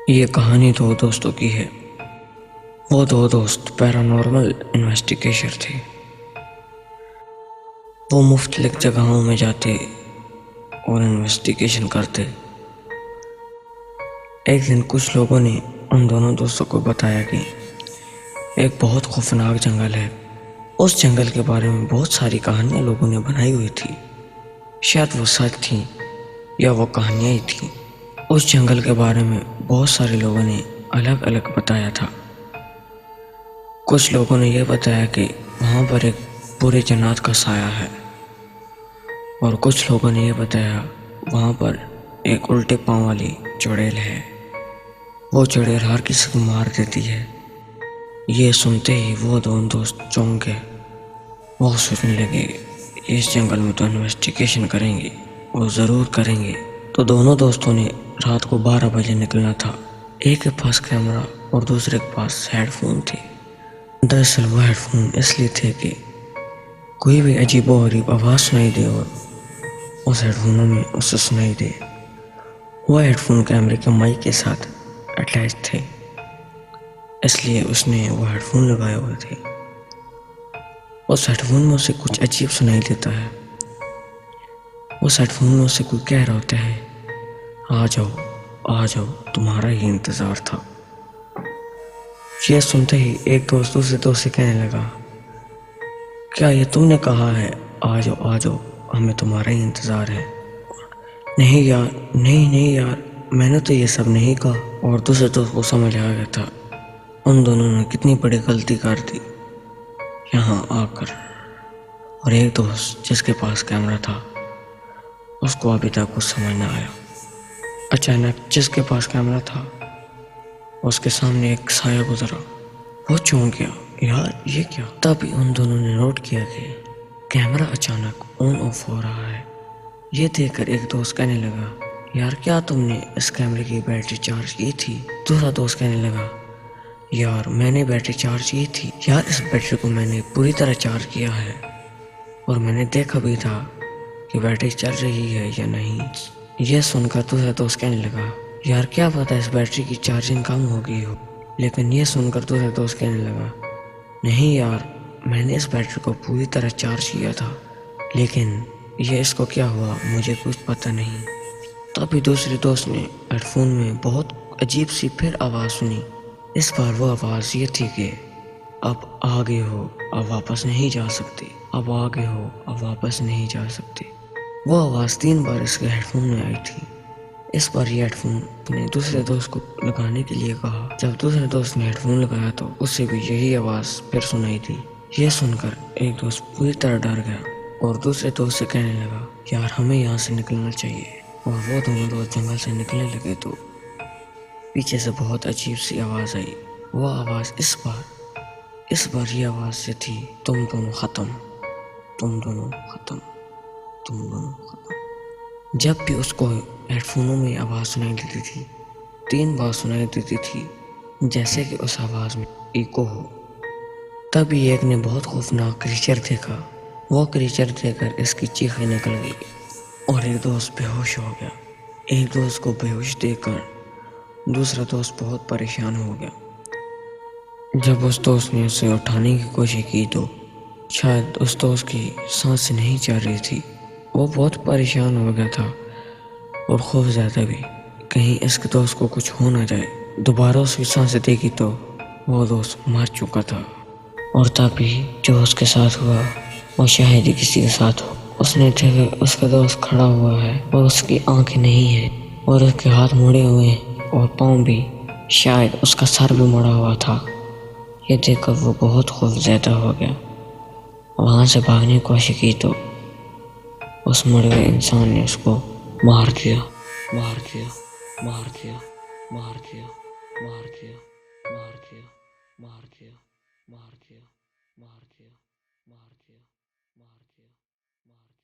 یہ کہانی دو دوستوں کی ہے۔ وہ دو دوست پیرانارمل انویسٹیگیشن تھے۔ وہ مختلف جگہوں میں جاتے اور انویسٹیگیشن کرتے۔ ایک دن کچھ لوگوں نے ان دونوں دوستوں کو بتایا کہ ایک بہت خوفناک جنگل ہے۔ اس جنگل کے بارے میں بہت ساری کہانیاں لوگوں نے بنائی ہوئی تھی۔ شاید وہ سچ تھیں یا وہ کہانیاں ہی تھیں۔ اس جنگل کے بارے میں بہت سارے لوگوں نے الگ الگ بتایا تھا۔ کچھ لوگوں نے یہ بتایا کہ وہاں پر ایک برے جنات کا سایہ ہے، اور کچھ لوگوں نے یہ بتایا وہاں پر ایک الٹے پاؤں والی چڑیل ہے۔ وہ چڑیل ہر کسی کو مار دیتی ہے۔ یہ سنتے ہی وہ دونوں دوست چونک گئے۔ وہ سوچنے لگے اس جنگل میں تو انویسٹیگیشن کریں گے، وہ ضرور کریں گے۔ تو دونوں دوستوں نے رات کو 12 بجے نکلنا تھا۔ ایک کے پاس کیمرہ اور دوسرے کے پاس ہیڈ فون تھے۔ دراصل وہ ہیڈ فون اس لیے تھے کہ کوئی بھی عجیب و غریب آواز سنائی دے اور اس ہیڈ فونوں میں اسے سنائی دے۔ وہ ہیڈ فون کیمرے کے مائک کے ساتھ اٹیچ تھے، اس لیے اس نے وہ ہیڈ فون لگائے ہوئے تھے۔ اس ہیڈ فون میں اسے کچھ عجیب سنائی دیتا ہے۔ اس ہیڈ فون میں اسے کوئی کہہ رہا ہوتا ہے، آ جاؤ آ جاؤ، تمہارا ہی انتظار تھا۔ یہ سنتے ہی ایک دوست دوسرے دوست سے کہنے لگا، کیا یہ تم نے کہا ہے آ جاؤ آ جاؤ، ہمیں تمہارا ہی انتظار ہے؟ نہیں یار، نہیں یار، میں نے تو یہ سب نہیں کہا۔ اور دوسرے دوست کو سمجھ آ گیا تھا ان دونوں نے کتنی بڑی غلطی کر دی یہاں آ کر۔ اور ایک دوست جس کے پاس کیمرہ تھا اس کو ابھی تک کچھ سمجھ نہ آیا۔ اچانک جس کے پاس کیمرہ تھا اس کے سامنے ایک سایہ گزرا۔ وہ چونک گیا، یار یہ کیا؟ تبھی ان دونوں نے نوٹ کیا کہ کیمرہ اچانک آن آف ہو رہا ہے۔ یہ دیکھ کر ایک دوست کہنے لگا، یار کیا تم نے اس کیمرے کی بیٹری چارج کی تھی؟ دوسرا دوست کہنے لگا، یار میں نے بیٹری چارج کی تھی، یار اس بیٹری کو میں نے پوری طرح چارج کیا ہے، اور میں نے دیکھا بھی تھا کہ بیٹری چل رہی ہے یا نہیں۔ یہ سن کر دوسرا دوست کہنے لگا، یار کیا پتہ اس بیٹری کی چارجنگ کم ہو گئی ہو۔ لیکن یہ سن کر دوسرا دوست کہنے لگا، نہیں یار، میں نے اس بیٹری کو پوری طرح چارج کیا تھا، لیکن یہ اس کو کیا ہوا مجھے کچھ پتہ نہیں۔ تبھی دوسرے دوست نے ہیڈ فون میں بہت عجیب سی پھر آواز سنی۔ اس بار وہ آواز یہ تھی کہ اب آگے ہو، اب واپس نہیں جا سکتے، اب آگے ہو، اب واپس نہیں جا سکتے۔ وہ آواز 3 بار اس کے ہیڈ فون میں آئی تھی۔ اس بار یہ ہیڈ فون نے دوسرے دوست کو لگانے کے لیے کہا۔ جب دوسرے دوست نے ہیڈ فون لگایا تو اسے بھی یہی آواز پھر سنائی دی۔ یہ سن کر ایک دوست پوری طرح ڈر گیا اور دوسرے دوست سے کہنے لگا، یار ہمیں یہاں سے نکلنا چاہیے۔ اور وہ دونوں دوست جنگل سے نکلنے لگے تو پیچھے سے بہت عجیب سی آواز آئی۔ وہ آواز اس بار یہ آواز یہ تھی، تم دونوں ختم، تم دونوں ختم، تم دونوں ختم۔ جب بھی اس کو ہیڈ فونوں میں آواز سنائی دیتی تھی 3 بار سنائی دیتی تھی، جیسے کہ اس آواز میں ایکو ہو۔ تبھی ایک نے بہت خوفناک کریچر دیکھا۔ وہ کریچر دیکھ کر اس کی چیخیں نکل گئی اور ایک دوست بے ہوش ہو گیا۔ ایک دوست کو بے ہوش دیکھ کر دوسرا دوست بہت پریشان ہو گیا۔ جب اس دوست نے اسے اٹھانے کی کوشش کی تو شاید اس دوست کی سانس نہیں چل رہی تھی۔ وہ بہت پریشان ہو گیا تھا اور خوف زیادہ بھی، کہیں اس کے دوست کو کچھ ہو نہ جائے۔ دوبارہ اس کی سانسیں دیکھی تو وہ دوست مر چکا تھا۔ اور تبھی جو اس کے ساتھ ہوا وہ شاید ہی کسی کے ساتھ ہو۔ اس نے دیکھا اس کا دوست کھڑا ہوا ہے اور اس کی آنکھیں نہیں ہیں اور اس کے ہاتھ مڑے ہوئے ہیں اور پاؤں بھی، شاید اس کا سر بھی مڑا ہوا تھا۔ یہ دیکھ کر وہ بہت خوف زیادہ ہو گیا۔ وہاں سے بھاگنے کی کوشش کی تو اس مڑے ہوئے انسان نے اس کو مار دیا، مار دیا، مار دیا، مار دیا، مار دیا، مار دیا، مار دیا، مار دیا، مار دیا، مار دیا، مار دیا، مار دیا۔